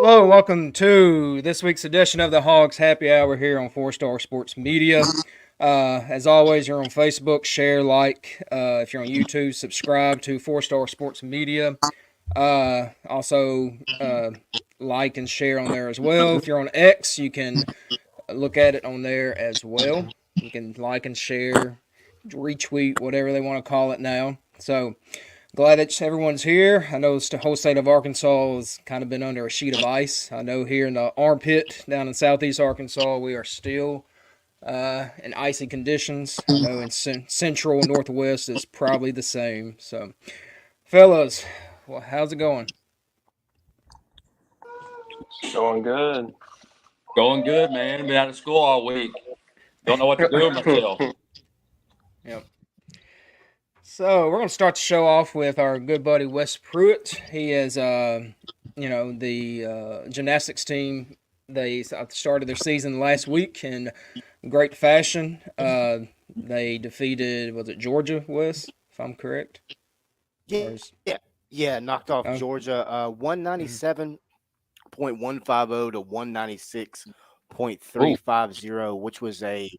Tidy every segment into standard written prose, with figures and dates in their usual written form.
Hello, welcome to this week's edition of the Hogs Happy Hour here on 4 Star Sports Media. As always, you're on Facebook, share, like. If you're on YouTube, subscribe to 4 Star Sports Media. Also, like and share on there as well. If you're on X, you can look at it on there as well. You can like and share, retweet, whatever they want to call it now. So, glad that everyone's here. I know the whole state of Arkansas has kind of been under a sheet of ice. I know here in the armpit down in southeast Arkansas, we are still in icy conditions. I know in central and northwest is probably the same. So, fellas, well, how's it going? Going good. Going good, man. Been out of school all week. Don't know what to do with myself. Yep. So we're gonna start the show off with our good buddy Wes Pruitt. He is, the gymnastics team. They started their season last week in great fashion. They defeated, was it Georgia, Wes, if I'm correct? Or is, Yeah, knocked off oh, Georgia. mhm. 197.150 to Ooh, 196.350, which was a close.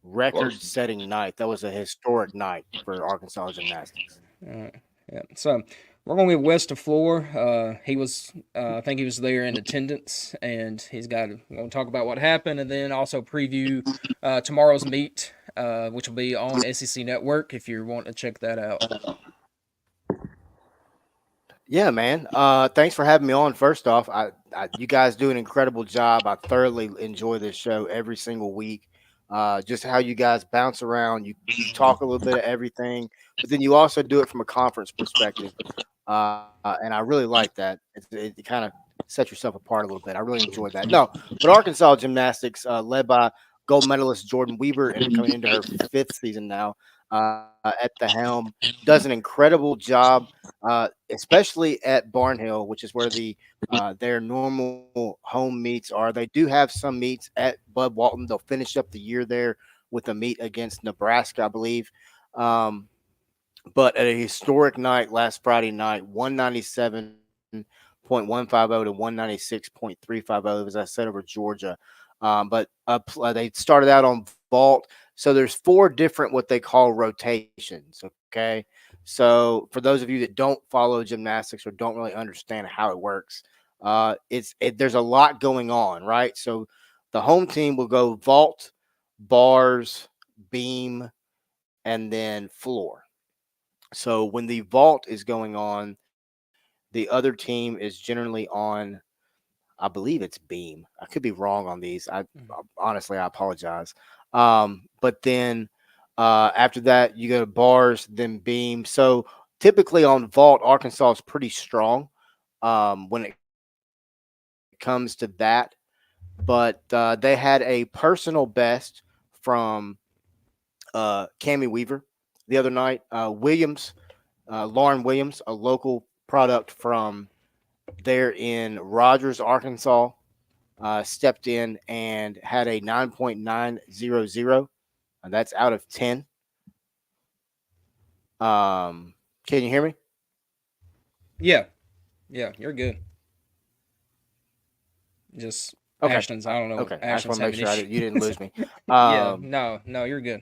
record-setting night. That was a historic night for Arkansas gymnastics. Yeah. So we're gonna give Wes the floor. He was, I think he was there in attendance, and he's got. We're gonna talk about what happened, and then also preview tomorrow's meet, which will be on SEC Network if you want to check that out. Yeah, man. Thanks for having me on. First off, you guys do an incredible job. I thoroughly enjoy this show every single week. Just how you guys bounce around. You talk a little bit of everything, but then you also do it from a conference perspective. And I really like that. It kind of sets yourself apart a little bit. I really enjoyed that. No, but Arkansas gymnastics, led by gold medalist Jordan Weaver, and coming into her fifth season now at the helm, does an incredible job, especially at Barnhill, which is where their normal home meets are. They do have some meets at Bud Walton. They'll finish up the year there with a meet against Nebraska, I believe. Um, but at a historic night last Friday night, 197.150 to 196.350, as I said, over Georgia. But they started out on vault. So there's four different what they call rotations. Okay. So for those of you that don't follow gymnastics or don't really understand how it works, there's a lot going on, right? So the home team will go vault, bars, beam, and then floor. So when the vault is going on, the other team is generally on, I believe it's beam. I could be wrong on these. Honestly, I apologize. But then after that, you go to bars, then beam. So typically on vault, Arkansas is pretty strong when it comes to that. But they had a personal best from Cammy Weaver the other night. Lauren Williams, a local product from there in Rogers, Arkansas, stepped in and had a 9.900. That's out of 10. Can you hear me? Yeah, yeah, you're good. Just Okay. Ashton's. I don't know. Okay. I just Ashton's want to make having sure issue. you didn't lose me. Yeah. Um, No, you're good.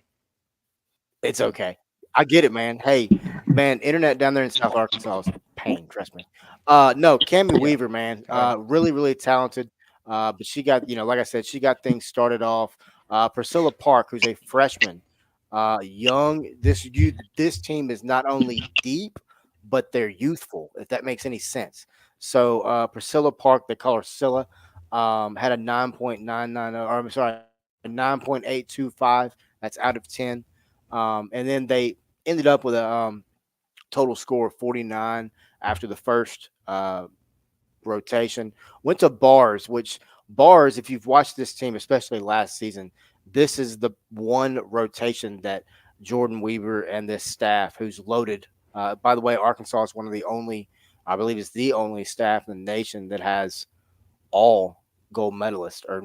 it's okay. I get it, man. Hey, man, internet down there in South Arkansas is pain. Trust me. No, Cammy Yeah. Weaver, man, Go ahead. really, really talented. But she got, like I said, she got things started off. Priscilla Park, who's a freshman, young. This team is not only deep, but they're youthful. If that makes any sense. So Priscilla Park, they call her Scylla, had a 9.990, or I'm sorry, 9.825. That's out of 10. And then they ended up with a total score of 49 after the first rotation. Went to bars, which bars, if you've watched this team, especially last season, this is the one rotation that Jordan Weaver and this staff, who's loaded. By the way, Arkansas is one of the only, I believe, is the only staff in the nation that has all gold medalists or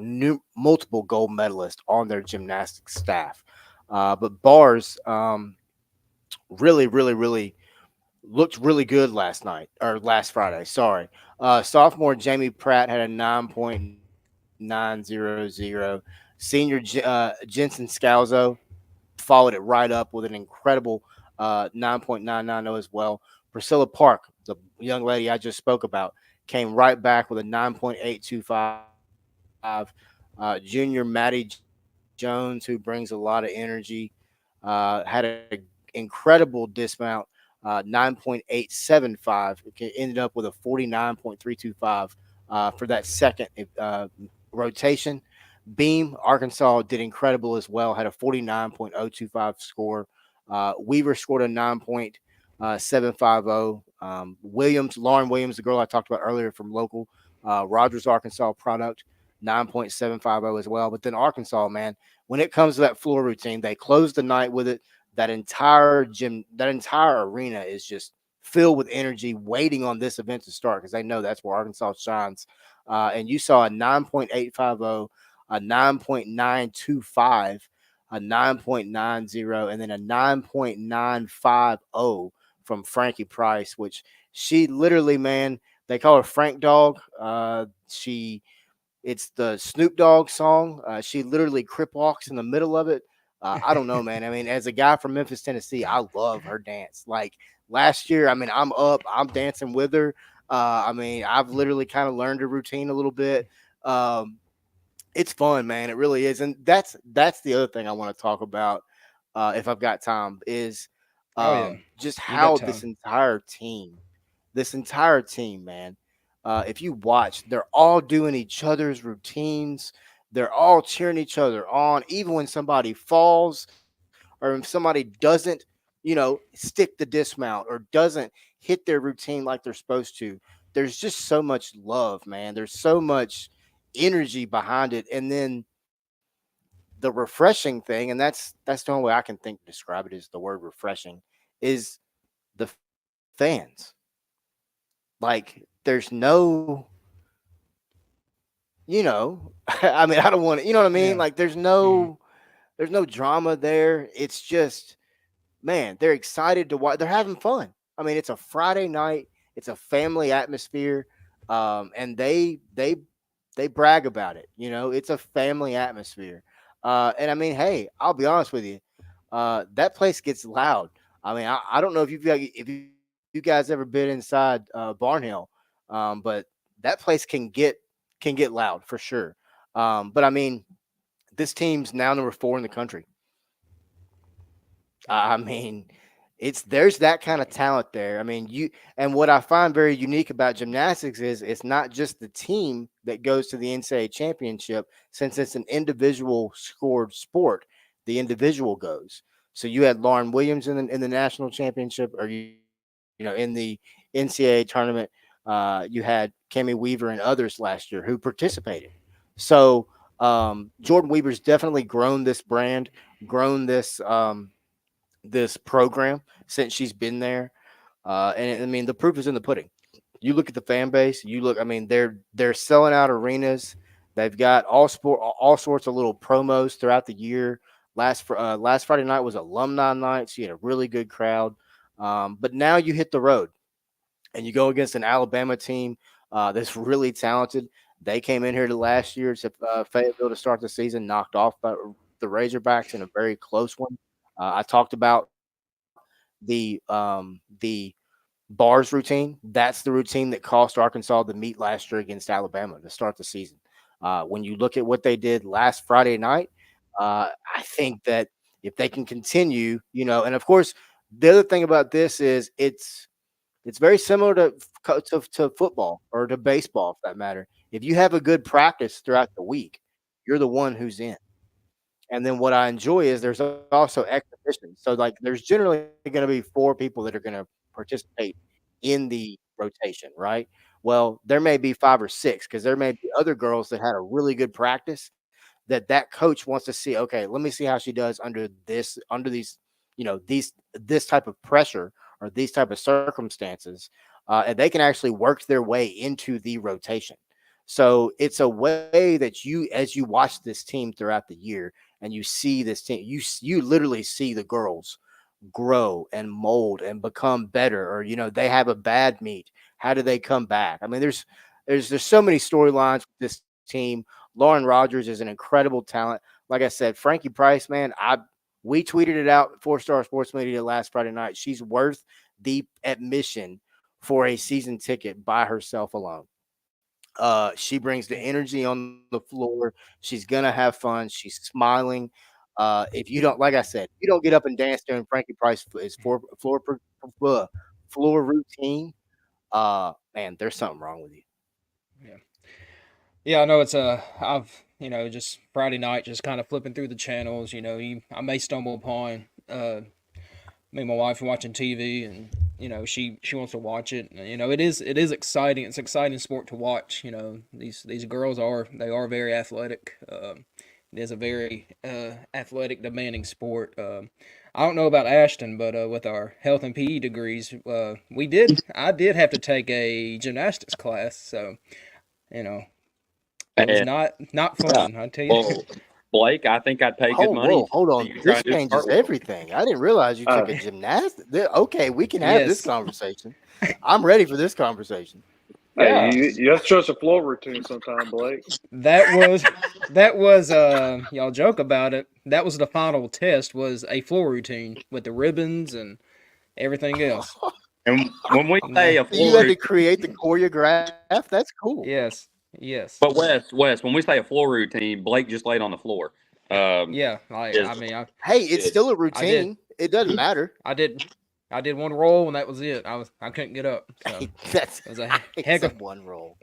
multiple gold medalists on their gymnastics staff. But bars, really, really, really looked really good last night or last Friday. Sorry. Sophomore Jamie Pratt had a 9.900. Senior Jensen Scalzo followed it right up with an incredible 9.990 as well. Priscilla Park, the young lady I just spoke about, came right back with a 9.825. Junior Maddie Jones, who brings a lot of energy, had an incredible dismount, 9.875. Ended up with a 49.325 for that second rotation. Beam, Arkansas did incredible as well, had a 49.025 score. Weaver scored a 9.750. Lauren Williams, the girl I talked about earlier from local Rogers, Arkansas product, 9.750 as well. But then Arkansas, man, when it comes to that floor routine, they closed the night with it. That entire arena is just filled with energy, waiting on this event to start because they know that's where Arkansas shines. And you saw a 9.850, a 9.925, a 9.90, and then a 9.950 from Frankie Price, which she literally, man, they call her Frank Dog. It's the Snoop Dogg song. She literally crip walks in the middle of it. I don't know, man. I mean, as a guy from Memphis, Tennessee, I love her dance. Like last year, I mean, I'm dancing with her. I mean, I've literally kind of learned her routine a little bit. Um, it's fun, man. It really is, and that's the other thing I want to talk about. If I've got time, is Oh yeah, just you got how time. this entire team, man. If you watch, they're all doing each other's routines. They're all cheering each other on, even when somebody falls or if somebody doesn't, stick the dismount or doesn't hit their routine like they're supposed to. There's just so much love, man. There's so much energy behind it, and then the refreshing thing, and that's the only way I can think to describe it is the word refreshing, is the fans. Like there's no, I mean, I don't want to, you know what I mean? Yeah. Like Hmm. there's no drama there. It's just, man, they're excited to watch. They're having fun. I mean, it's a Friday night. It's a family atmosphere, and they brag about it. It's a family atmosphere. And I mean, hey, I'll be honest with you. That place gets loud. I mean, I don't know if you guys ever been inside Barnhill, but that place can get loud for sure. But I mean, this team's now number 4 in the country. I mean, it's there's that kind of talent there. I mean, and what I find very unique about gymnastics is it's not just the team that goes to the NCAA championship, since it's an individual scored sport. The individual goes. So you had Lauren Williams in the national championship, or in the NCAA tournament. You had Cammie Weaver and others last year who participated. So Jordan Weaver's definitely grown this brand, grown this program since she's been there. And I mean, the proof is in the pudding. You look at the fan base. You look. I mean, they're selling out arenas. They've got all sorts of little promos throughout the year. Last Friday night was alumni night, so you had a really good crowd. But now you hit the road and you go against an Alabama team that's really talented. They came in here to last year to Fayetteville to start the season, knocked off by the Razorbacks in a very close one. I talked about the bars routine. That's the routine that cost Arkansas the meet last year against Alabama to start the season. When you look at what they did last Friday night, I think that if they can continue, and of course, the other thing about this is it's very similar to football or to baseball, for that matter. If you have a good practice throughout the week, you're the one who's in. And then what I enjoy is there's also exhibitions. So like there's generally going to be 4 people that are going to participate in the rotation, right? Well, there may be 5 or 6 because there may be other girls that had a really good practice that coach wants to see. Okay, let me see how she does under these, this type of pressure or these type of circumstances, and they can actually work their way into the rotation. So it's a way that as you watch this team throughout the year, and you see this team, you literally see the girls grow and mold and become better, or they have a bad meet, how do they come back? I mean, there's so many storylines with this team. Lauren Rogers is an incredible talent. Like I said, Frankie Price, man, we tweeted it out, 4-Star Sports Media, last Friday night. She's worth the admission for a season ticket by herself alone. She brings the energy on the floor. She's gonna have fun. She's smiling. If you don't, like I said, you don't get up and dance during Frankie Price is floor routine. Man, there's something wrong with you. Yeah. Yeah, I know it's I've just Friday night, just kind of flipping through the channels. I may stumble upon me and my wife are watching TV, and she wants to watch it. It is exciting. It's exciting sport to watch. These girls are very athletic. It is a very athletic, demanding sport. I don't know about Ashton, but with our health and PE degrees, I did have to take a gymnastics class, so you know it was And not fun. I tell you. well, Blake, I think I'd pay good money. Whoa, hold on. to try This and do changes cartwheels. everything. I didn't realize you took a gymnastic. Okay, we can have this Yes. conversation. I'm ready for this conversation. Hey, Yeah. you have to show us a floor routine sometime, Blake. That was y'all joke about it. That was the final test, was a floor routine with the ribbons and everything else. And when we say a So you floor had to routine, create the choreograph. That's cool. Yes. but Wes, when we say a floor routine, Blake just laid on the floor. Yeah. Yes. I mean, Hey, it's Did. still a routine. It doesn't matter. I did one roll and that was it. I couldn't get up. So That's it was a it's heck a of one roll.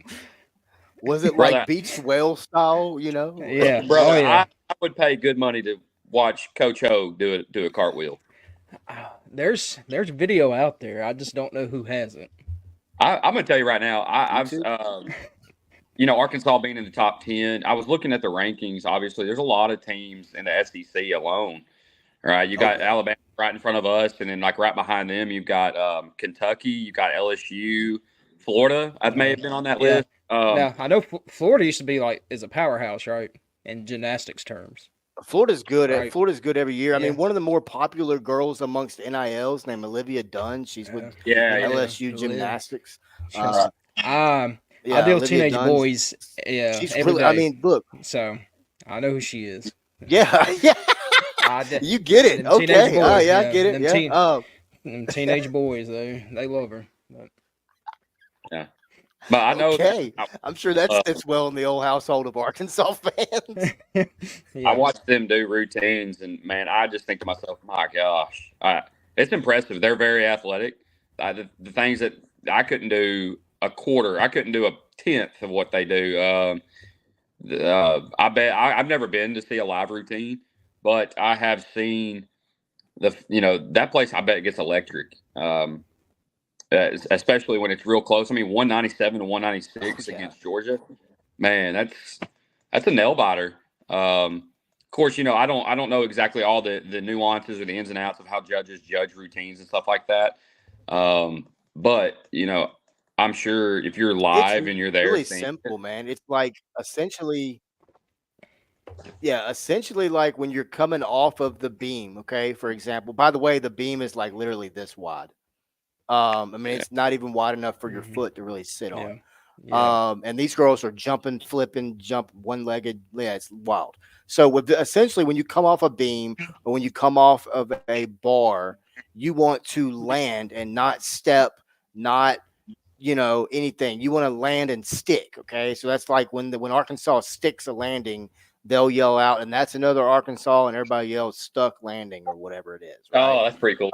Was it Brother. like beach whale style? yeah. brother, Oh yeah. I would pay good money to watch Coach Ho do a cartwheel. There's video out there. I just don't know who has it. I'm gonna tell you right now. I've YouTube? Arkansas being in the top 10. I was looking at the rankings. Obviously, there's a lot of teams in the SEC alone. Right, you got Alabama right in front of us, and then like right behind them, you've got Kentucky, you got LSU, Florida. I may have been on that Yeah. list. Now I know Florida used to be is a powerhouse, right, in gymnastics terms. Florida's good. Right. Florida's good every year. I Yeah. mean, one of the more popular girls amongst NILs named Olivia Dunn. She's with Yeah, LSU Liv. Gymnastics. I deal with Olivia teenage Dunn, boys. Yeah, She's every really. I day. mean, look. So I know who she is. Yeah, yeah. I You get it. Them teenage Okay. boys, I yeah. get it. Them Yeah. teen- Them teenage boys, they love her. But, but I know Okay. that I'm sure that fits well in the old household of Arkansas fans. yeah. I watch them do routines, and man, I just think to myself, my gosh, it's impressive. They're very athletic. The things that I couldn't do a quarter, I couldn't do a tenth of what they do. I bet I've never been to see a live routine, but I have seen that place. I bet it gets electric, especially when it's real close. I mean, 197 to 196 Yeah. against Georgia. Man, that's a nail biter. Of course, I don't know exactly all the nuances or the ins and outs of how judges judge routines and stuff like that. But I'm sure if you're live and you're there, Really seeing simple, man. It's like essentially like when you're coming off of the beam. Okay, for example. By the way, the beam is like literally this wide. I mean, it's not even wide enough for your foot to really sit on. Yeah. And these girls are jumping, flipping, jump one-legged. Yeah, it's wild. So essentially, when you come off a beam or when you come off of a bar, you want to land and not step, not anything. You want to land and stick. Okay, so that's like when Arkansas sticks a landing, they'll yell out, and that's another Arkansas, and everybody yells "stuck landing" or whatever it is. Right? Oh, that's pretty cool.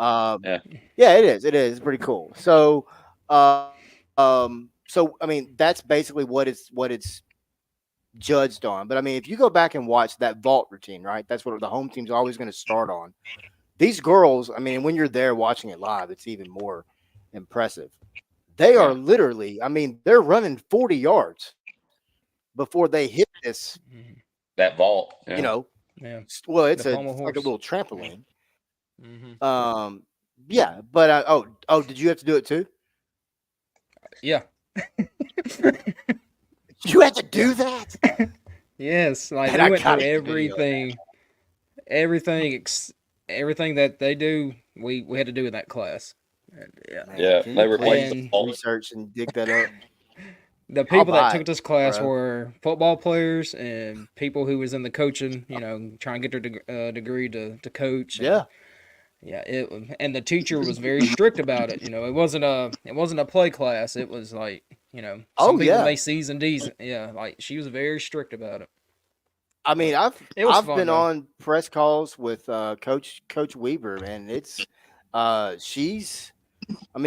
Yeah, it is. It is. It's pretty cool. So, so I mean, that's basically what it's judged on. But I mean, if you go back and watch that vault routine, right? That's what the home team's always going to start on. These girls, I mean, when you're there watching it live, it's even more impressive. They are literally, I mean, they're running 40 yards before they hit this. That vault, Yeah. Well, it's The like pommel a horse. little trampoline. Mm-hmm. Yeah, but did you have to do it too? Yeah. You had to do that? Yes. Like Man, I we went through gotta get a video of that. everything everything that they do, we had to do in that class. And, yeah. Man, Yeah, can they you replaced And the ball. research and dig that up? the I'll people that buy took it, this class bro. were football players and people who was in the coaching, trying to get their degree to coach. And Yeah. yeah, and the teacher was very strict about it. It wasn't a play class. It was like, some Oh people yeah. may C's and D's. Yeah, like she was very strict about it. I mean, But I've it was I've fun been though. on press calls with Coach Weaver, and it's she's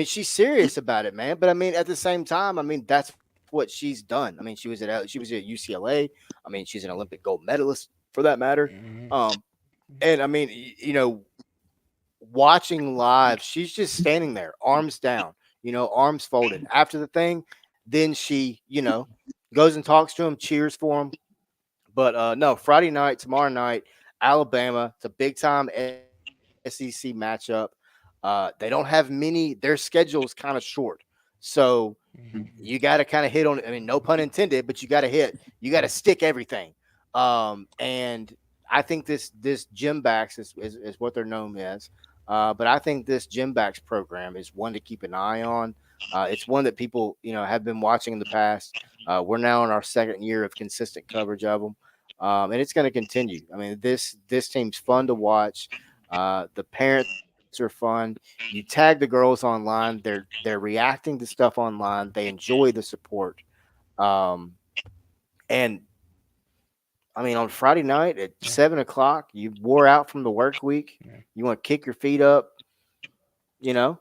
she's serious about it, man. But I mean, at the same time, that's what she's done. I mean, she was at UCLA. I mean, she's an Olympic gold medalist for that matter. Hmm. And I mean, watching live, she's just standing there, arms down, arms folded. After the thing, then she, goes and talks to him, cheers for him. But no, Friday night, tomorrow night, Alabama. It's a big time SEC matchup. They don't have many. Their schedule is kind of short, so Hmm. you got to kind of hit on it. I mean, no pun intended, but you got to hit. You got to stick everything. And I think this Gymbacks is what they're known as. But I think this Gymbacks program is one to keep an eye on. It's one that people have been watching in the past. We're now in our second year of consistent coverage of them, and it's going to continue. I mean, this team's fun to watch. The parents are fun. You tag the girls online; they're reacting to stuff online. They enjoy the support, and I mean, on Friday night at Yeah. 7 o'clock, you wore out from the work week. Yeah. You want to kick your feet up, Yeah.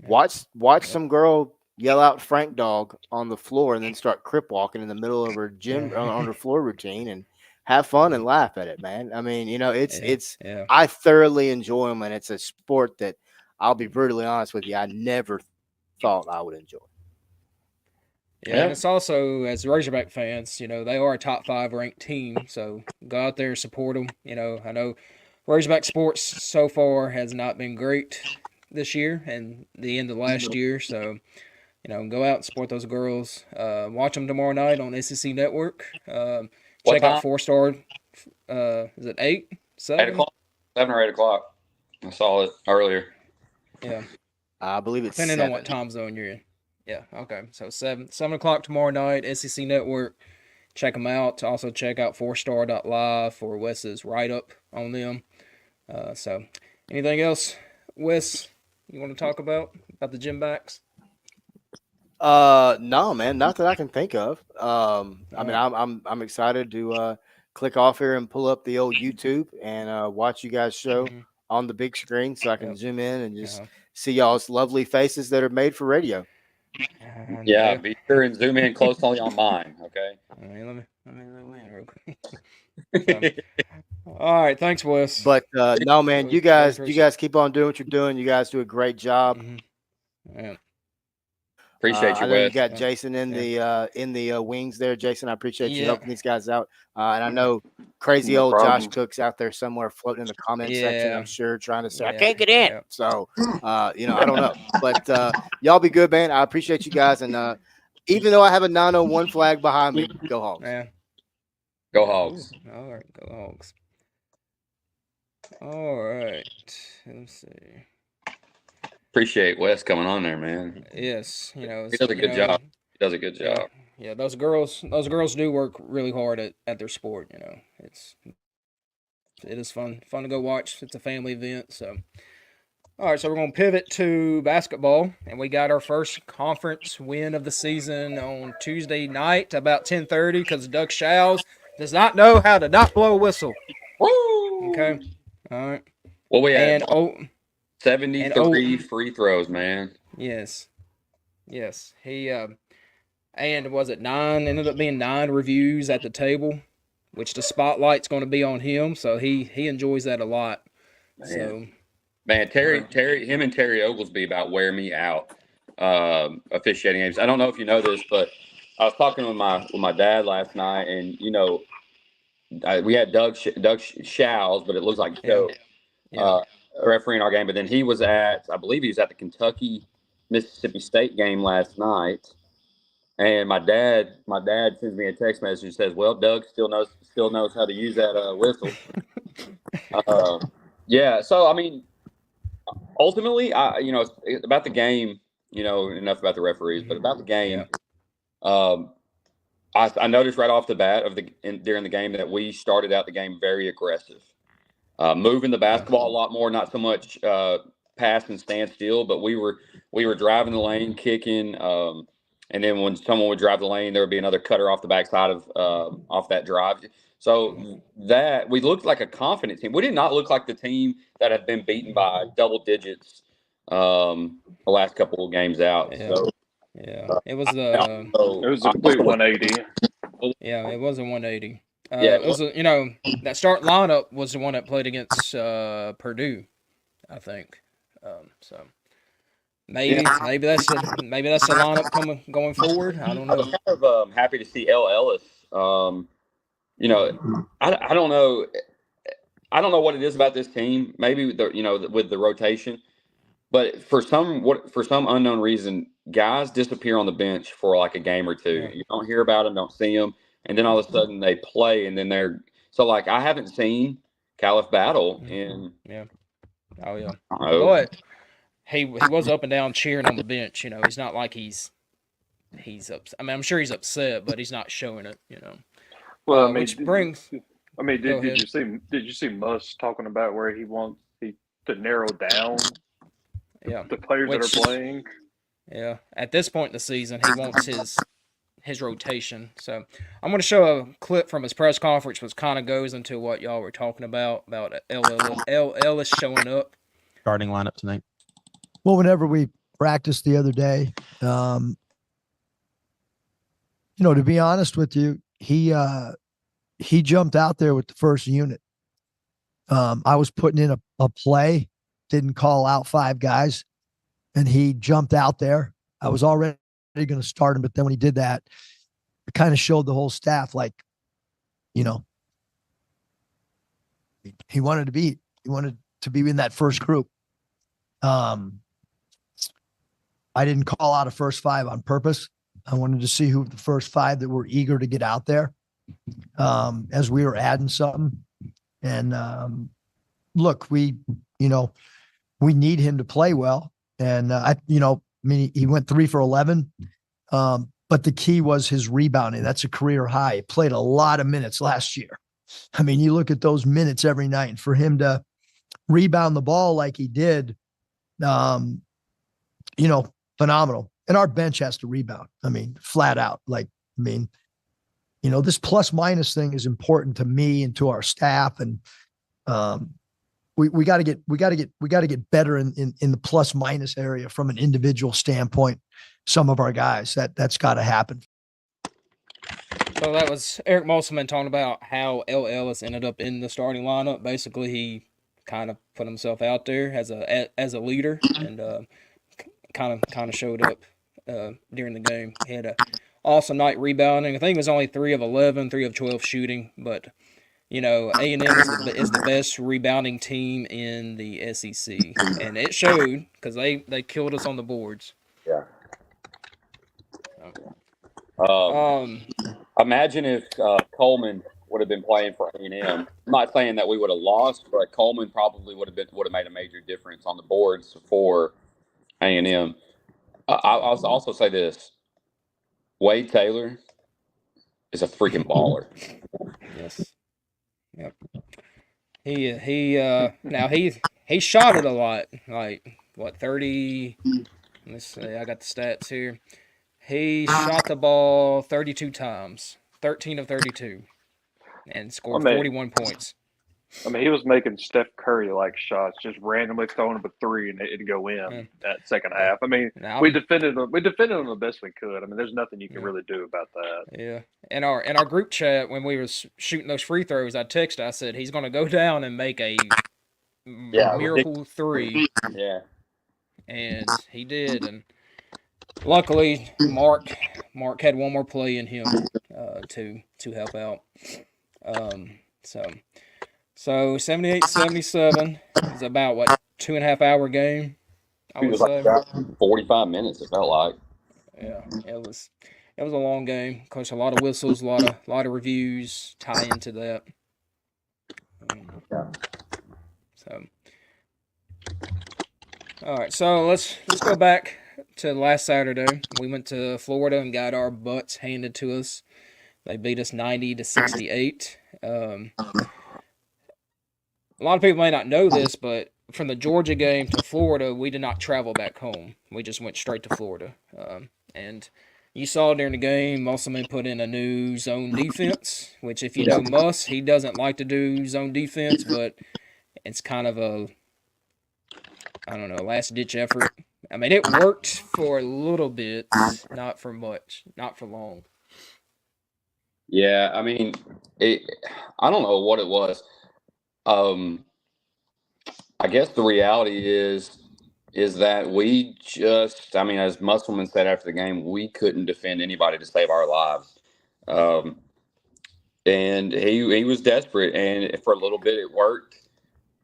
watch Yeah. some girl yell out Frank Dog on the floor and then start crip walking in the middle of her gym Yeah. on her floor routine and have fun and laugh at it, man. I mean, it's Yeah. I thoroughly enjoy them, and it's a sport that I'll be brutally honest with you, I never thought I would enjoy. Yeah, and it's also, as Razorback fans, they are a top 5 ranked team, so go out there, support them. I know Razorback sports so far has not been great this year and the end of last year, so go out and support those girls. Watch them tomorrow night on SEC Network. What Check out time? 4-star. Is it 8, 7? 8 o'clock, 7 or 8 o'clock. I saw it earlier. Yeah, I believe it's depending 7. on what time zone you're in. Yeah, okay. So 7 o'clock tomorrow night, SEC Network. Check them out. Also check out 4star.live for Wes's write-up on them. So anything else, Wes, you want to talk about the Gymbacks? No, man, not that I can think of. I mean, I'm excited to click off here and pull up the old YouTube and watch you guys show Mhm. on the big screen so I can Yep. zoom in and just Uh-huh. see y'all's lovely faces that are made for radio. Yeah, be sure and zoom in closely on mine. Okay. Let me in real quick. All right, thanks, Wes. But no, man, Really you guys appreciate keep on doing what you're doing. You guys do a great job. Mhm. Yeah. Appreciate you, I know you Wes. got Yeah. Jason in the wings there, Jason. I appreciate you Yeah. helping these guys out. And I know crazy No old problem. Josh Cook's out there somewhere floating in the comment section. Yeah. I'm sure trying to say I Yeah. can't get in. Yeah. So I don't know, but y'all be good, man. I appreciate you guys, and even though I have a 901 flag behind me, go Hogs. Yeah. Go Hogs. Ooh, all right, go Hogs. All right. Let's see. Appreciate Wes coming on there, man. Yes, He does a good job. He does a good Yeah. job. Yeah, those girls do work really hard at their sport. It is fun to go watch. It's a family event. So, all right, so we're gonna pivot to basketball, and we got our first conference win of the season on Tuesday night about 10:30 because Doug Shows does not know how to not blow a whistle. Woo! Okay, all right, Well, we had and 73 free throws, man. yes, he and was it 9? Ended up being 9 reviews at the table, which the spotlight's going to be on him, so he enjoys that a lot. Man. So, Man, him and Terry Oglesby about wear me out officiating games. I don't know if you know this, but I was talking with my dad last night, and we had Doug Shows, but it looks like Joe refereeing our game. But then I believe he was at the Kentucky Mississippi State game last night. And my dad sends me a text message and says, "Well, Doug still knows how to use that whistle." Yeah. So I mean, ultimately, about the game. Enough about the referees, but about the game. Um, I noticed right off the bat during the game that we started out the game very aggressive, moving the basketball a lot more, not so much pass and stand still, but we were driving the lane, kicking, and then when someone would drive the lane, there would be another cutter off the backside of off that drive. So that we looked like a confident team. We did not look like the team that had been beaten by double digits the last couple of games out. Yeah. So It was the It was a complete 180. it was a 180. Yeah, It was that start lineup was the one that played against Purdue, I think. So maybe that's the lineup going forward. I don't know. I'm kind of happy to see L. Ellis. I don't know. I don't know what it is about this team. Maybe with the rotation, but for some unknown reason, guys disappear on the bench for like a game or two. Yeah. You don't hear about them, don't see them, and then all of a sudden they play, and then they're so like I haven't seen Caliph Battle in Oh yeah. I don't know, But he was up and down cheering on the bench. He's not like he's upset. I mean, I'm sure he's upset, but he's not showing it. Well, I mean, Which brings. did you see Muss talking about where he wants to narrow down the players that are playing? Yeah, at this point in the season, he wants his rotation. So I'm going to show a clip from his press conference, which kind of goes into what y'all were talking about L. Ellis showing up. Starting lineup tonight. Well, whenever we practiced the other day, to be honest with you, he jumped out there with the first unit. I was putting in a play, didn't call out 5 guys, and he jumped out there. I was already going to start him, but then when he did that, it kind of showed the whole staff, like, he wanted to be in that first group. I didn't call out a first 5 on purpose. I wanted to see who the first 5 that were eager to get out there, as we were adding something. And look, we need him to play well. And he went 3 for 11. But the key was his rebounding. That's a career high. He played a lot of minutes last year. I mean, you look at those minutes every night, and for him to rebound the ball like he did, phenomenal. And our bench has to rebound. I mean, flat out. This plus minus thing is important to me and to our staff. And we got to get better in the plus minus area from an individual standpoint. Some of our guys, that's got to happen. So that was Eric Musselman talking about how L. Ellis ended up in the starting lineup. Basically, he kind of put himself out there as a leader, and kind of showed up during the game. He had a awesome night rebounding. I think it was only 3 of 11, 3 of 12 shooting, but A&M is the best rebounding team in the SEC, and it showed because they killed us on the boards. Yeah. Imagine if Coleman would have been playing for A&M. I'm not saying that we would have lost, but Coleman probably would have made a major difference on the boards for A&M. I'll also say this: Wade Taylor is a freaking baller. Yes. Yep. He shot it a lot. Like what 30? Let's see. I got the stats here. He shot the ball 32 times, 13 of 32, and scored 41 points. I mean, he was making Steph Curry like shots, just randomly throwing up a 3 and it'd go in that second half. I mean, we defended him the best we could. I mean, there's nothing you can really do about that. Yeah. In our group chat when we were shooting those free throws, I said he's going to go down and make a miracle 3. Yeah. And he did, and luckily Mark had one more play in him to help out. So 78-77 is about what 2.5 hour game. I would say like 45 minutes. It felt like. Yeah, it was a long game. Of course, a lot of whistles, a lot of reviews tie into that. All right, so let's go back to last Saturday. We went to Florida and got our butts handed to us. They beat us 90-68. A lot of people may not know this, but from the Georgia game to Florida, we did not travel back home. We just went straight to Florida. And you saw during the game, Musselman put in a new zone defense, which if you know Muss, he doesn't like to do zone defense, but it's kind of a, I don't know, last-ditch effort. I mean, it worked for a little bit, not for much, not for long. Yeah, I mean, I don't know what it was. I guess the reality is that we just, I mean, as Musselman said after the game, we couldn't defend anybody to save our lives. And he was desperate, and for a little bit it worked.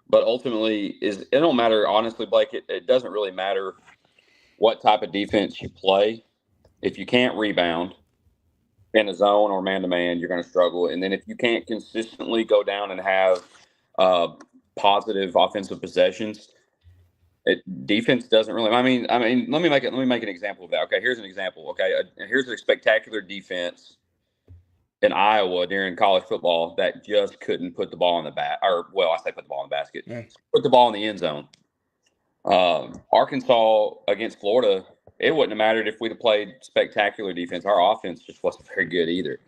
But ultimately, it don't matter, honestly, Blake, it doesn't really matter what type of defense you play. If you can't rebound in a zone or man-to-man, you're going to struggle. And then if you can't consistently go down and have positive offensive possessions, defense doesn't really. I mean, let me make an example of that. Okay, here's an example. Okay, here's a spectacular defense in Iowa during college football that just couldn't put the ball in the I say put the ball in the basket, put the ball in the end zone. Arkansas against Florida, it wouldn't have mattered if we'd have played spectacular defense. Our offense just wasn't very good either.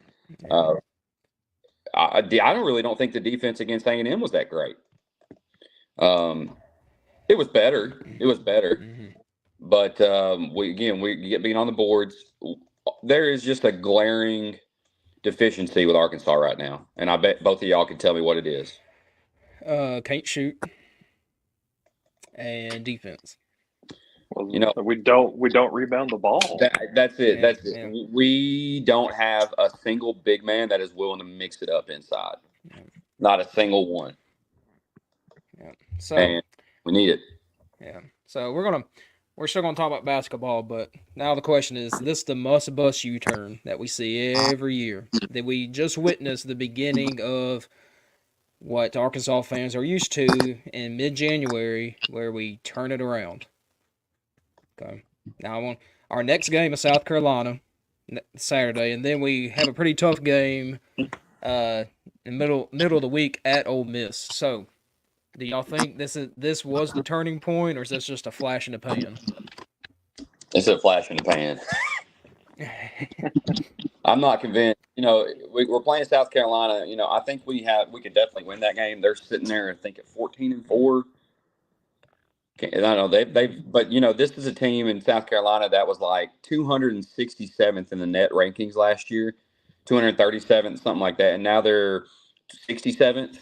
I don't think the defense against A&M was that great. It was better. Mm-hmm. But we get being on the boards. There is just a glaring deficiency with Arkansas right now, and I bet both of y'all can tell me what it is. Can't shoot and defense. Well, we don't rebound the ball. That's it. That's it. Yeah. We don't have a single big man that is willing to mix it up inside. Yeah. Not a single one. Yeah. So and we need it. Yeah. So we're still gonna talk about basketball, but now the question is this the must bust U-turn that we see every year that we just witnessed the beginning of what Arkansas fans are used to in mid-January, where we turn it around. Okay. Now our next game is South Carolina Saturday, and then we have a pretty tough game in middle of the week at Ole Miss. So, do y'all think this was the turning point, or is this just a flash in the pan? It's a flash in the pan. I'm not convinced. We're playing South Carolina. I think we could definitely win that game. They're sitting there, I think, at 14-4. I don't know but this is a team in South Carolina that was like 267th in the net rankings last year, 237th, something like that, and now they're 67th.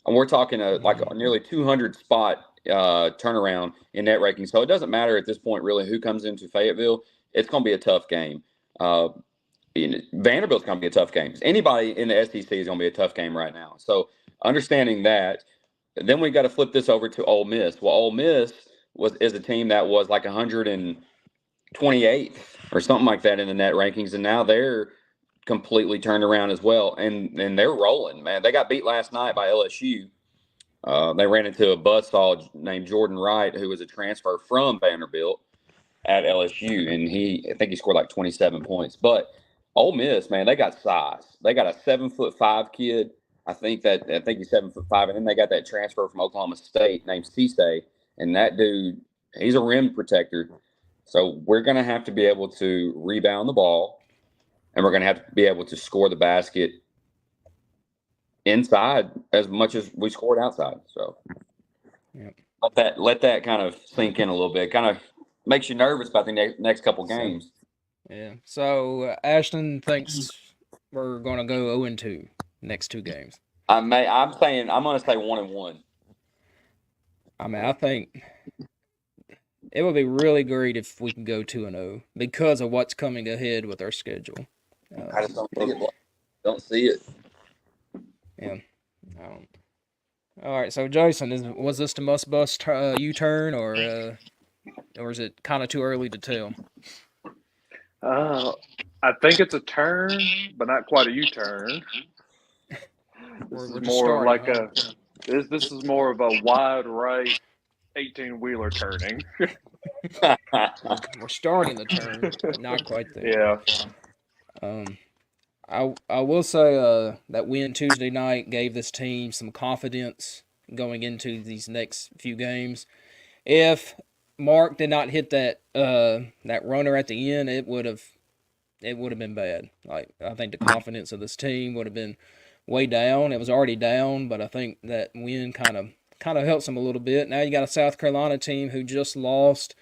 And we're talking like a nearly 200 spot turnaround in net rankings. So it doesn't matter at this point really who comes into Fayetteville. It's going to be a tough game. Vanderbilt's going to be a tough game. Anybody in the SEC is going to be a tough game right now. So understanding that. Then we got to flip this over to Ole Miss. Well, Ole Miss is a team that was like 128th or something like that in the net rankings, and now they're completely turned around as well, and they're rolling, man. They got beat last night by LSU. They ran into a buzzsaw named Jordan Wright, who was a transfer from Vanderbilt at LSU, and I think he scored like 27 points. But Ole Miss, man, they got size. They got a 7'5" kid. I think he's 7'5", and then they got that transfer from Oklahoma State named Cisse, and that dude, he's a rim protector. So we're going to have to be able to rebound the ball, and we're going to have to be able to score the basket inside as much as we scored outside. So let that kind of sink in a little bit. Kind of makes you nervous about the next couple games. Yeah. So Ashton thinks we're going to go 0-2. Next two games. I'm going to say 1-1. I mean, I think it would be really great if we can go 2-0 because of what's coming ahead with our schedule. I just don't see it. Don't see it. Yeah. All right. So Jason, was this the must bust U-turn, or is it kind of too early to tell? I think it's a turn, but not quite a U-turn. This is more of a wide right 18-wheeler turning. We're starting the turn, but not quite there. Yeah. I will say that win Tuesday night gave this team some confidence going into these next few games. If Mark did not hit that runner at the end, it would have been bad. Like, I think the confidence of this team would have been way down. It was already down, but I think that win kind of helps them a little bit. Now you got a South Carolina team who just lost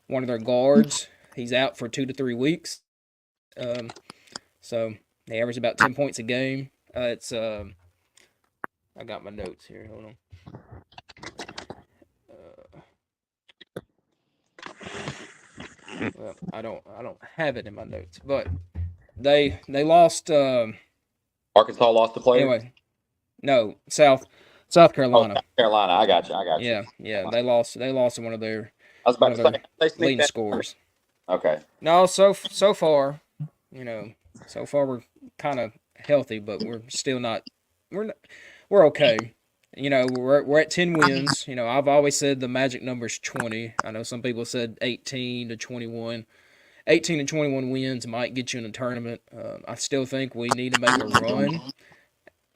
one of their guards. He's out for 2 to 3 weeks. So they average about 10 points a game. I got my notes here. Hold on. Well, I don't have it in my notes, but they lost. Arkansas lost the player. Anyway, no, South Carolina. Oh, South Carolina. I got you. Yeah. They lost one of their I was about to say leading scorers. Okay. No, so far, so far we're kind of healthy, but we're still not. We're okay. We're at 10 wins. I've always said the magic number is 20. I know some people said 18 to 21. 18 to 21 wins might get you in a tournament. I still think we need to make a run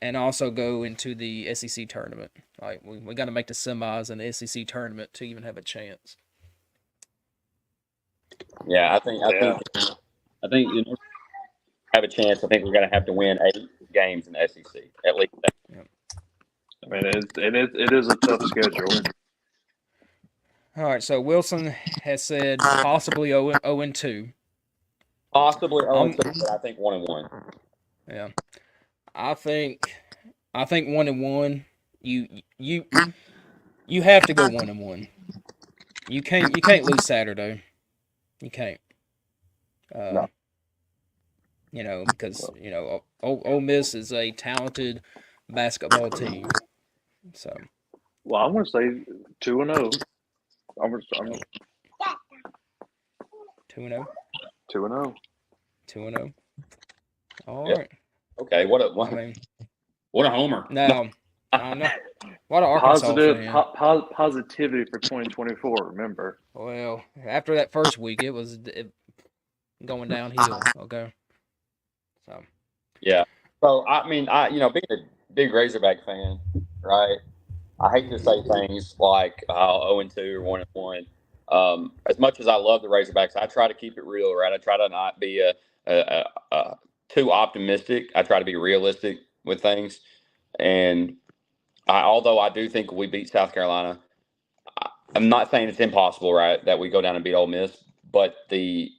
and also go into the SEC tournament. Like, we got to make the semis and the SEC tournament to even have a chance. Yeah, I think have a chance. I think we're going to have to win 8 games in the SEC at least. Yeah. I mean, it is a tough schedule. All right, so Wilson has said possibly 0-2. Possibly 0-2, but I think 1-1. Yeah, I think 1-1. You have to go 1-1. You can't lose Saturday. You can't. No. Because Ole Miss is a talented basketball team. So. Well, I'm gonna say 2-0. 2-0. 2-0. 2-0. All Yep. right. Okay. What a homer. No. I know. What an Arkansas fan. Positivity for 2024. Remember. Well, after that first week, it was going downhill. Okay. So. Yeah. So I mean, being a big Razorback fan, right? I hate to say things like 0-2 or 1-1. As much as I love the Razorbacks, I try to keep it real, right? I try to not be too optimistic. I try to be realistic with things. And although I do think we beat South Carolina, I'm not saying it's impossible, right, that we go down and beat Ole Miss, but the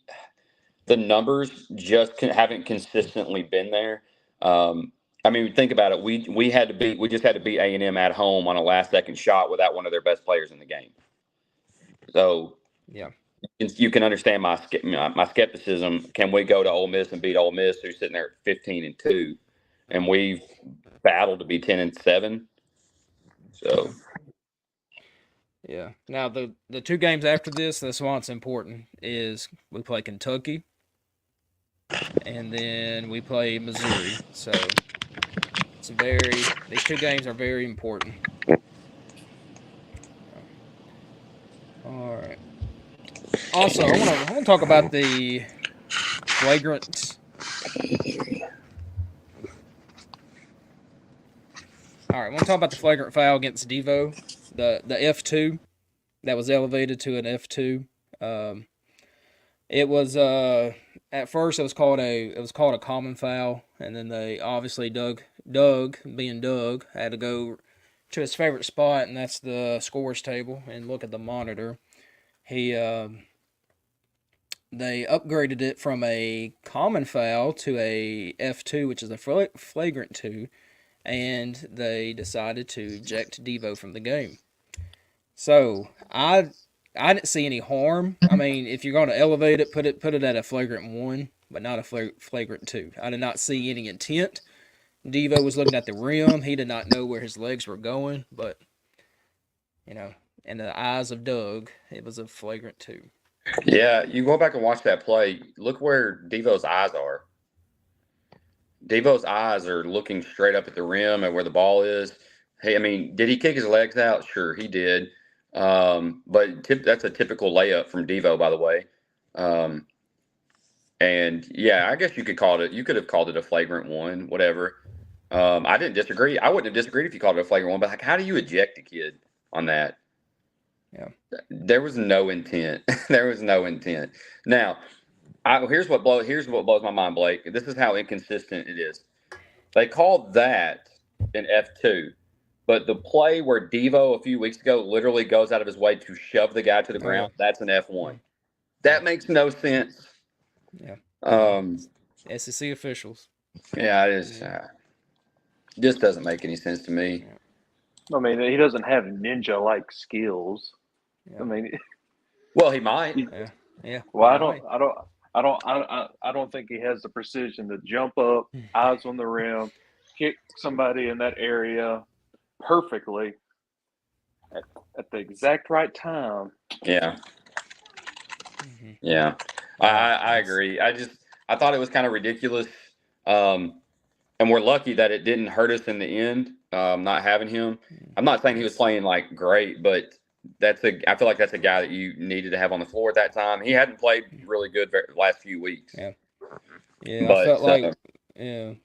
numbers just haven't consistently been there. I mean, think about it. We just had to beat A&M at home on a last-second shot without one of their best players in the game. So, yeah, you can understand my skepticism. Can we go to Ole Miss and beat Ole Miss, who's sitting there at 15-2, and we've battled to be 10-7? So, yeah. Now the 2 games after this, that's why it's important. Is we play Kentucky, and then we play Missouri. So. These 2 games are very important. All right. Also, I want to talk about the flagrant. All right, I want to talk about the flagrant foul against Devo, the F2 that was elevated to an F2. It was at first it was called a common foul, and then they obviously Doug had to go to his favorite spot, and that's the scores table, and look at the monitor. They upgraded it from a common foul to a F2, which is a flagrant 2, and they decided to eject Devo from the game. So I didn't see any harm. I mean, if you're going to elevate it, put it at a flagrant 1, but not a flagrant 2. I did not see any intent. Devo was looking at the rim. He did not know where his legs were going, but, in the eyes of Doug, it was a flagrant 2. Yeah, you go back and watch that play. Look where Devo's eyes are. Devo's eyes are looking straight up at the rim and where the ball is. Hey, I mean, did he kick his legs out? Sure, he did. But that's a typical layup from Devo, by the way. And yeah, I guess you could call it. You could have called it a flagrant one, whatever. I didn't disagree. I wouldn't have disagreed if you called it a flagrant one. But like, how do you eject a kid on that? Yeah, there was no intent. There was no intent. Now, here's what blows my mind, Blake. This is how inconsistent it is. They called that an F2, but the play where Devo a few weeks ago literally goes out of his way to shove the guy to the ground, that's an F1. That makes no sense. Yeah. SEC officials. Yeah, it is. Just doesn't make any sense to me. I mean, he doesn't have ninja-like skills. Yeah. I mean, well, he might. Yeah. Well, I don't think he has the precision to jump up, eyes on the rim, kick somebody in that area perfectly at the exact right time. Yeah. Yeah. I agree. I thought it was kind of ridiculous. And we're lucky that it didn't hurt us in the end, not having him. I'm not saying he was playing like great, but I feel like that's a guy that you needed to have on the floor at that time. He hadn't played really good the last few weeks. Yeah. But, I felt like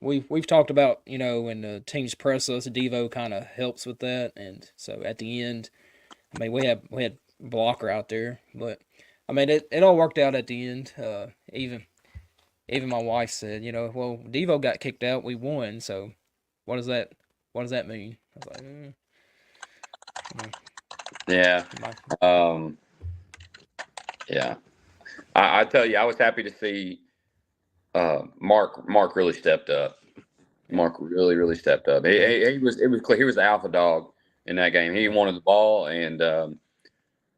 we've talked about, when the teams press us, Devo kind of helps with that, and so at the end, I mean, we had blocker out there, but I mean it all worked out at the end. Even my wife said, well, Devo got kicked out, we won, so what does that mean? I was like, Yeah. Yeah. I tell you, I was happy to see Mark really stepped up. Mark really stepped up. It was clear he was the alpha dog in that game. He wanted the ball, and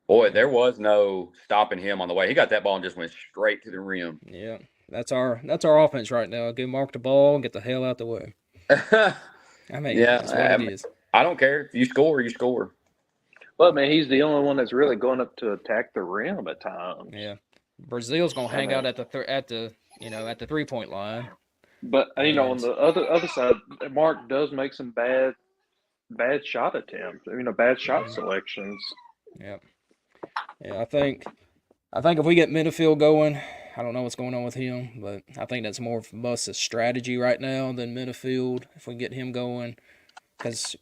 boy, there was no stopping him on the way. He got that ball and just went straight to the rim. Yeah. That's our offense right now. Give Mark the ball and get the hell out the way. I mean, that's what it is. I don't care. If you score, you score. Well, man, he's the only one that's really going up to attack the rim at times. Yeah, Brazil's gonna hang out at the 3-point line. But on the other side, Mark does make some bad shot attempts. Bad shot selections. Yeah. I think if we get Minifield going, I don't know what's going on with him, but I think that's more of us a strategy right now than Minifield. If we get him going, because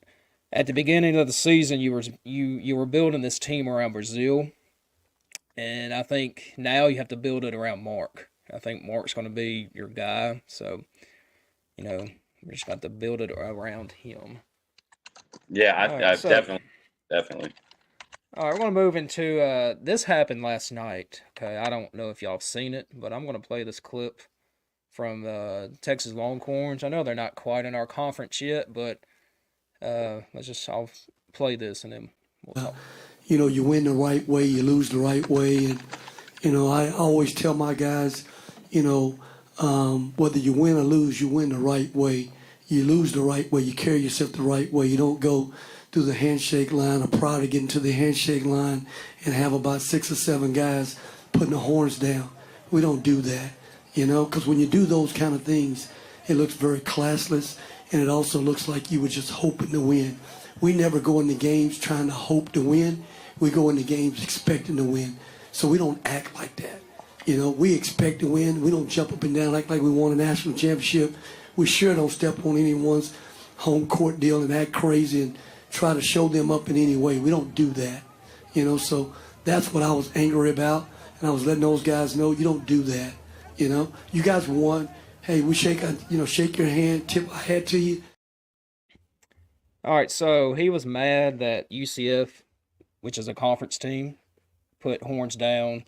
at the beginning of the season, you were building this team around Brazil, and I think now you have to build it around Mark. I think Mark's going to be your guy, so we just got to build it around him. Yeah, definitely. All right, we're going to move into this happened last night. Okay, I don't know if y'all have seen it, but I'm going to play this clip from Texas Longhorns. I know they're not quite in our conference yet, but I'll play this and then we'll talk. You win the right way, you lose the right way. And, I always tell my guys, whether you win or lose, you win the right way. You lose the right way, you carry yourself the right way. You don't go through the handshake line or prior to getting to the handshake line and have about 6 or 7 guys putting the horns down. We don't do that, because when you do those kind of things, it looks very classless, and it also looks like you were just hoping to win. We never go into games trying to hope to win. We go into games expecting to win. So we don't act like that. We expect to win. We don't jump up and down like we won a national championship. We sure don't step on anyone's home court deal and act crazy and try to show them up in any way. We don't do that. So that's what I was angry about. And I was letting those guys know you don't do that. You guys won. Hey, we shake your hand, tip our hat to you. All right, so he was mad that UCF, which is a conference team, put horns down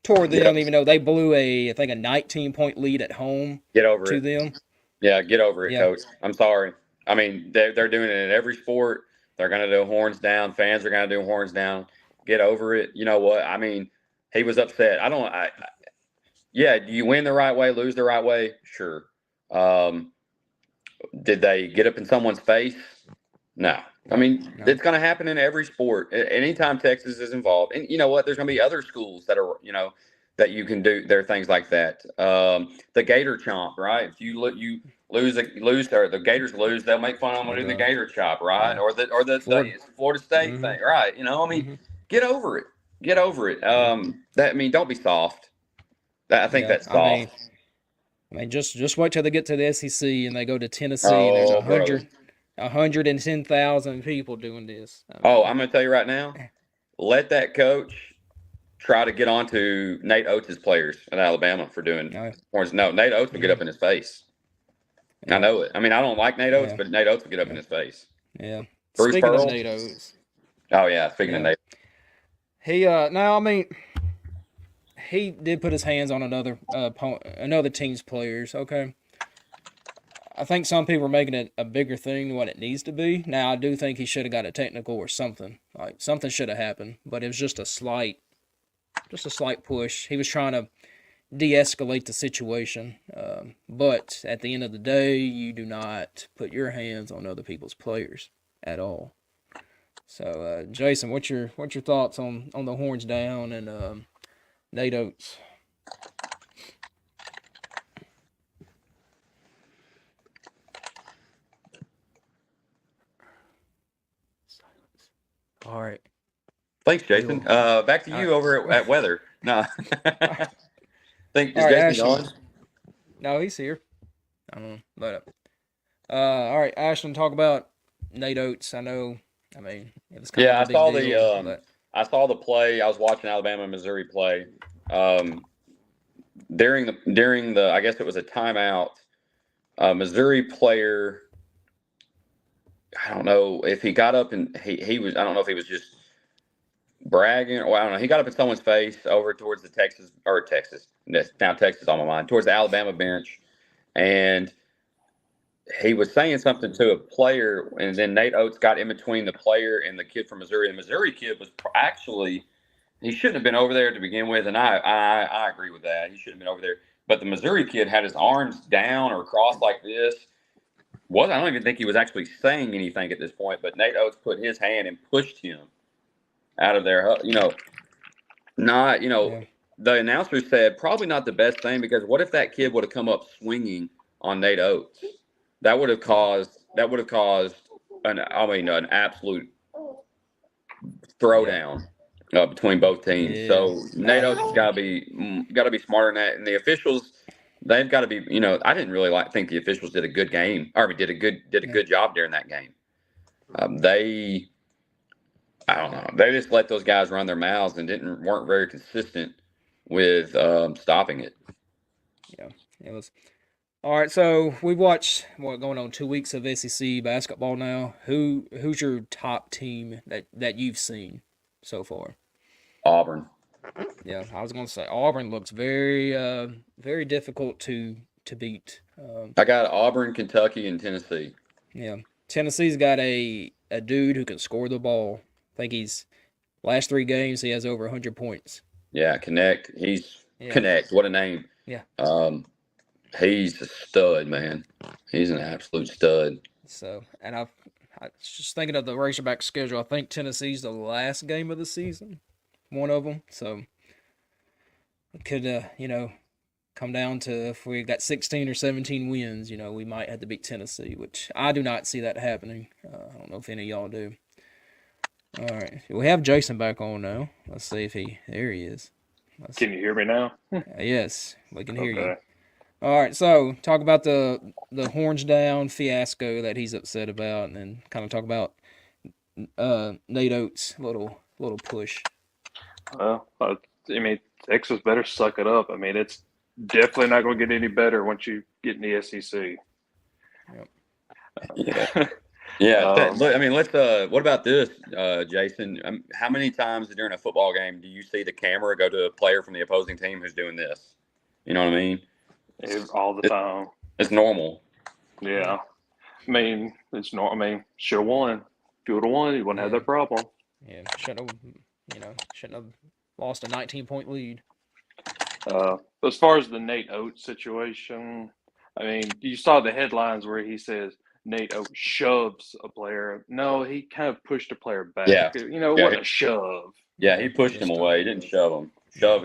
toward them, even though they blew I think a 19-point lead at home. Get over to it. them. Yeah, get over it, Coach. I'm sorry. I mean, they're doing it in every sport. They're going to do horns down. Fans are going to do horns down. Get over it. You know what? I mean, he was upset. Do you win the right way, lose the right way? Sure. Did they get up in someone's face? No. I mean, it's going to happen in every sport. Anytime Texas is involved. And you know what? There's going to be other schools that are, that you can do. There are things like that. The Gator chomp, right? If you lose, or the Gators lose, they'll make fun of them doing the Gator chop, right? Or the Florida State thing, right? Get over it. Get over it. Don't be soft. I think Yeah, that's soft. I mean, just wait till they get to the SEC and they go to Tennessee and there's Oh, bro. 110,000 people doing this. I'm going to tell you right now. Let that coach try to get onto Nate Oates' players at Alabama for doing horns. No, Nate Oates will get up in his face. I know it. I mean, I don't like Nate Oates, but Nate Oates will get up in his face. Yeah. Bruce Speaking Pearl? of Nate Oates. Oh, yeah. Speaking of Nate. He now I mean he did put his hands on another team's players, okay? I think some people are making it a bigger thing than what it needs to be. Now I do think he should have got a technical or something. Like something should have happened, but it was just a slight push. He was trying to de-escalate the situation. But at the end of the day, you do not put your hands on other people's players at all. So, Jason, what's your thoughts on the horns down and Nate Oates? All right. Thanks, Jason. Back to you over at Weather. No. Is Jason on? No, he's here. I don't know. But, all right, Ashton, talk about Nate Oates. I mean, it was kind of a big deal. I saw the play. I was watching Alabama and Missouri play. During the I guess it was a timeout. Missouri player. I don't know if he got up and he was. I don't know if he was just bragging or I don't know. He got up in someone's face over towards the Texas. Now Texas on my mind towards the Alabama bench, and he was saying something to a player, and then Nate Oates got in between the player and the kid from Missouri. The Missouri kid was actually he shouldn't have been over there to begin with, and I agree with that. He shouldn't have been over there. But the Missouri kid had his arms down or crossed like this. I don't even think he was actually saying anything at this point, but Nate Oates put his hand and pushed him out of there. The announcer said probably not the best thing because what if that kid would have come up swinging on Nate Oates? That would have caused an absolute throwdown between both teams. Yeah. So Nate Oates got to be smarter than that, and the officials. They've got to be, I didn't really think the officials did a good game, or did a good job during that game. I don't know. They just let those guys run their mouths and weren't very consistent with stopping it. Yeah, it was. All right, so we've watched going on 2 weeks of SEC basketball now. Who's your top team that you've seen so far? Auburn. Yeah, I was gonna say Auburn looks very very difficult to beat. I got Auburn, Kentucky, and Tennessee. Yeah, Tennessee's got a dude who can score the ball. I think last 3 games he has over 100 points. Yeah, Connect. Connect. What a name. Yeah. He's a stud, man. He's an absolute stud. So, and I was just thinking of the Razorback schedule. I think Tennessee's the last game of the season. One of them, so it could, come down to if we got 16 or 17 wins, we might have to beat Tennessee, which I do not see that happening. I don't know if any of y'all do. All right, we have Jason back on now. Let's see if there he is. Can you hear me now? Yes, we can hear you. All right, so talk about the horns down fiasco that he's upset about, and then kind of talk about Nate Oates' little push. Well, Texas better suck it up. It's definitely not going to get any better once you get in the SEC. Yep. Yeah. Let's. What about this, Jason? How many times during a football game do you see the camera go to a player from the opposing team who's doing this? You know what I mean? All the time. It's normal. Yeah. It's normal. Should have won. If you would have won, you wouldn't have that problem. Yeah. Shouldn't have lost a 19-point lead. As far as the Nate Oates situation, you saw the headlines where he says Nate Oates shoves a player. No, he kind of pushed a player back. Yeah. It wasn't a shove. Yeah, he pushed him away. He didn't shove him.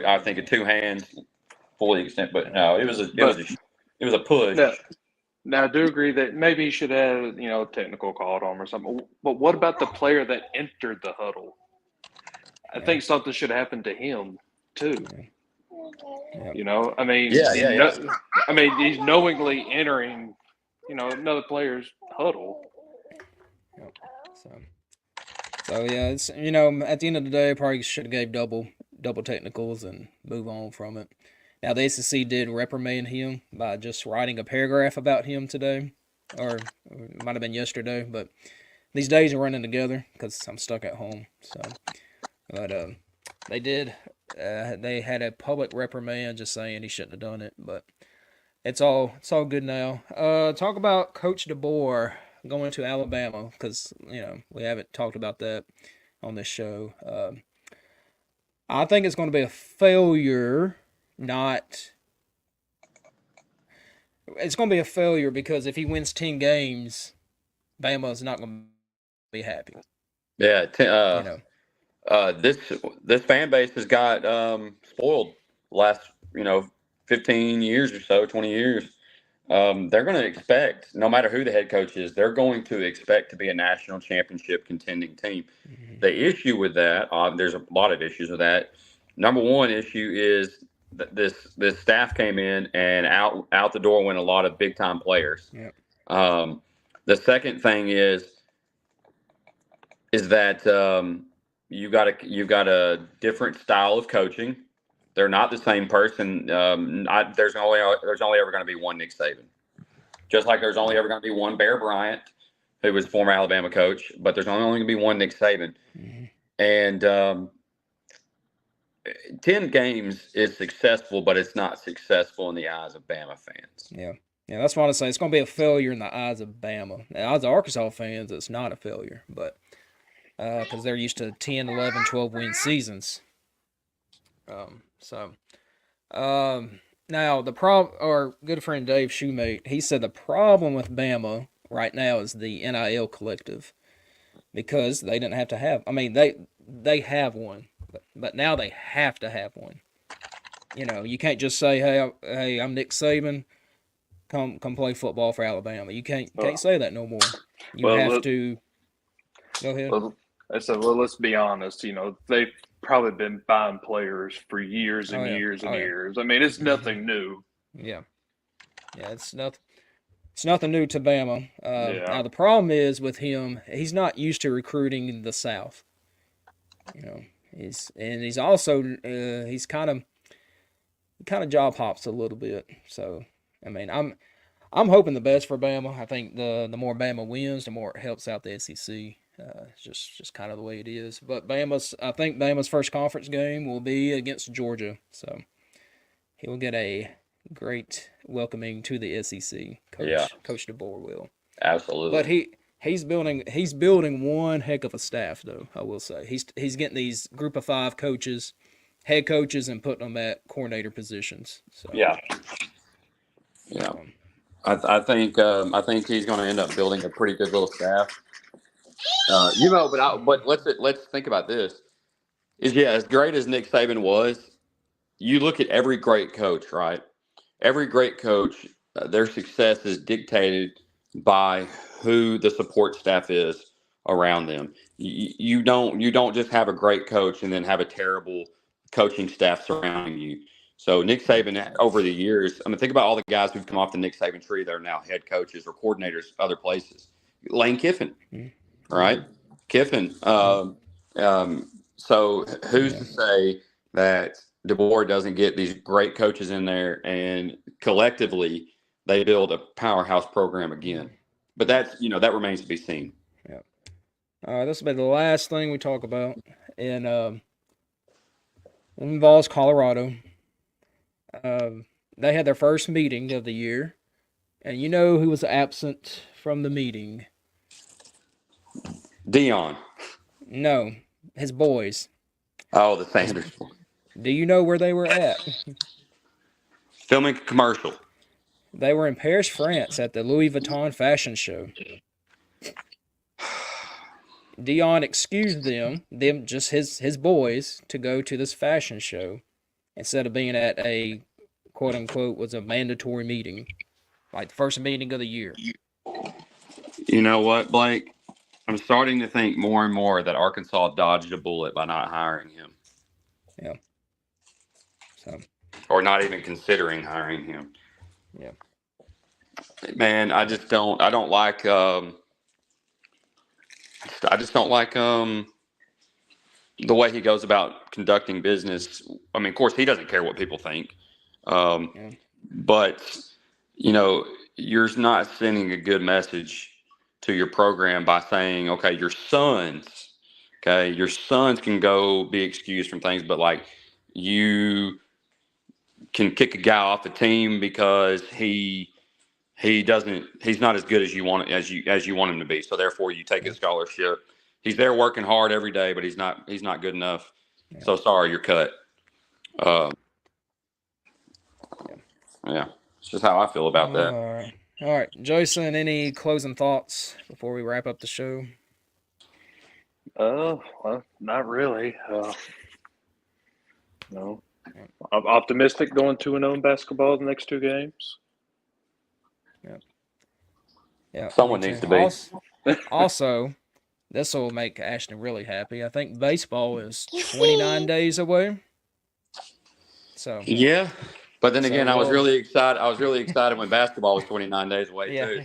I think, 2 hands, fully extent. But no, it was a push. Now, I do agree that maybe he should have, technical called on him or something. But what about the player that entered the huddle? I think something should happen to him too. Yeah. You know, I mean, Yeah. I mean, he's knowingly entering, another player's huddle. So yeah, it's at the end of the day, probably should have gave double technicals and move on from it. Now the SEC did reprimand him by just writing a paragraph about him today, or it might have been yesterday. But these days are running together because I'm stuck at home. So, but they did. They had a public reprimand just saying he shouldn't have done it, but it's all good now. Talk about Coach DeBoer going to Alabama because we haven't talked about that on this show. I think it's going to be a failure. It's going to be a failure because if he wins 10 games, Bama's not going to be happy. Yeah. You know. This fan base has got spoiled last 15 years or so, 20 years. They're going to expect, no matter who the head coach is, they're going to expect to be a national championship contending team. Mm-hmm. The issue with that, there's a lot of issues with that. Number one issue is that this staff came in and out the door went a lot of big time players. Yep. The second thing is that you've got a different style of coaching. They're not the same person. There's only ever going to be one Nick Saban, just like there's only ever going to be one Bear Bryant, who was former Alabama coach, but there's only going to be one Nick Saban. Mm-hmm. And 10 games is successful, but it's not successful in the eyes of Bama fans. Yeah, that's what I say. It's going to be a failure in the eyes of Bama. In the eyes of Arkansas fans, it's not a failure, but because they're used to 10, 11, 12-win seasons. Now our good friend Dave Shoemate, he said the problem with Bama right now is the NIL collective because they didn't have to have. I mean, they have one, but now they have to have one. You can't just say, "Hey, I'm Nick Saban. Come play football for Alabama." You can't say that no more. You have to. Go ahead. Well, I said, let's be honest. They've probably been buying players for years and years and years. I mean, it's nothing new. Yeah, it's nothing. It's nothing new to Bama. Now the problem is with him, he's not used to recruiting in the South. He's also he's kind of job hops a little bit. So I mean, I'm hoping the best for Bama. I think the more Bama wins, the more it helps out the SEC. It's just kind of the way it is. But I think Bama's first conference game will be against Georgia. So he will get a great welcoming to the SEC. Coach DeBoer will. Absolutely. But he's building one heck of a staff, though. I will say he's getting these group of 5 coaches, head coaches, and putting them at coordinator positions. So, yeah. I think he's going to end up building a pretty good little staff. But let's think about this. As great as Nick Saban was, you look at every great coach, right? Every great coach, their success is dictated by who the support staff is around them. You don't just have a great coach and then have a terrible coaching staff surrounding you. So Nick Saban, over the years, I mean, think about all the guys who've come off the Nick Saban tree that are now head coaches or coordinators other places. Lane Kiffin, right? Kiffin. So who's to say that DeBoer doesn't get these great coaches in there and collectively they build a powerhouse program again? But that remains to be seen. Yeah. All right, this will be the last thing we talk about, and it involves Colorado. They had their first meeting of the year, and you know who was absent from the meeting? Dion. No, his boys. Oh, the Sanders boys. Do you know where they were at? Filming a commercial. They were in Paris, France at the Louis Vuitton fashion show. Dion excused them just his boys, to go to this fashion show instead of being at a quote unquote was a mandatory meeting, like the first meeting of the year. You know what, Blake? I'm starting to think more and more that Arkansas dodged a bullet by not hiring him. Yeah. So. Or not even considering hiring him. Yeah. Man, I just don't. I don't like. I just don't like the way he goes about conducting business. I mean, of course, he doesn't care what people think, Yeah. but you're not sending a good message to your program by saying, okay, your sons can go be excused from things, but like you can kick a guy off the team because he's not as good as you want him to be. So therefore you take his scholarship. He's there working hard every day, but he's not good enough. Yeah. So sorry, you're cut. Yeah. It's just how I feel about that. All right. Jason, any closing thoughts before we wrap up the show? Well, not really. No. I'm optimistic going 2-0 in basketball the next 2 games. Yeah. Someone me needs too. to be. Also, this will make Ashton really happy. I think baseball is 29 days away. So Yeah. But then again, I was we'll- really excited when basketball was 29 days away yeah. too.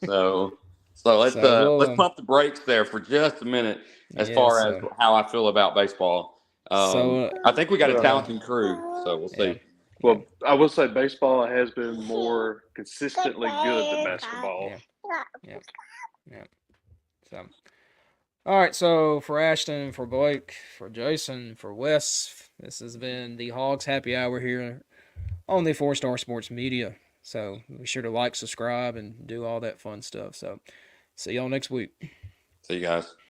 So let's let's pump the brakes there for just a minute as far as how I feel about baseball. I think we got a talented crew, so we'll see. Well, I will say baseball has been more consistently good than basketball. Yeah. So, all right. So for Ashton, for Blake, for Jason, for Wes, this has been the Hogs Happy Hour here on the 4-Star Sports Media. So be sure to like, subscribe, and do all that fun stuff. So see y'all next week. See you guys.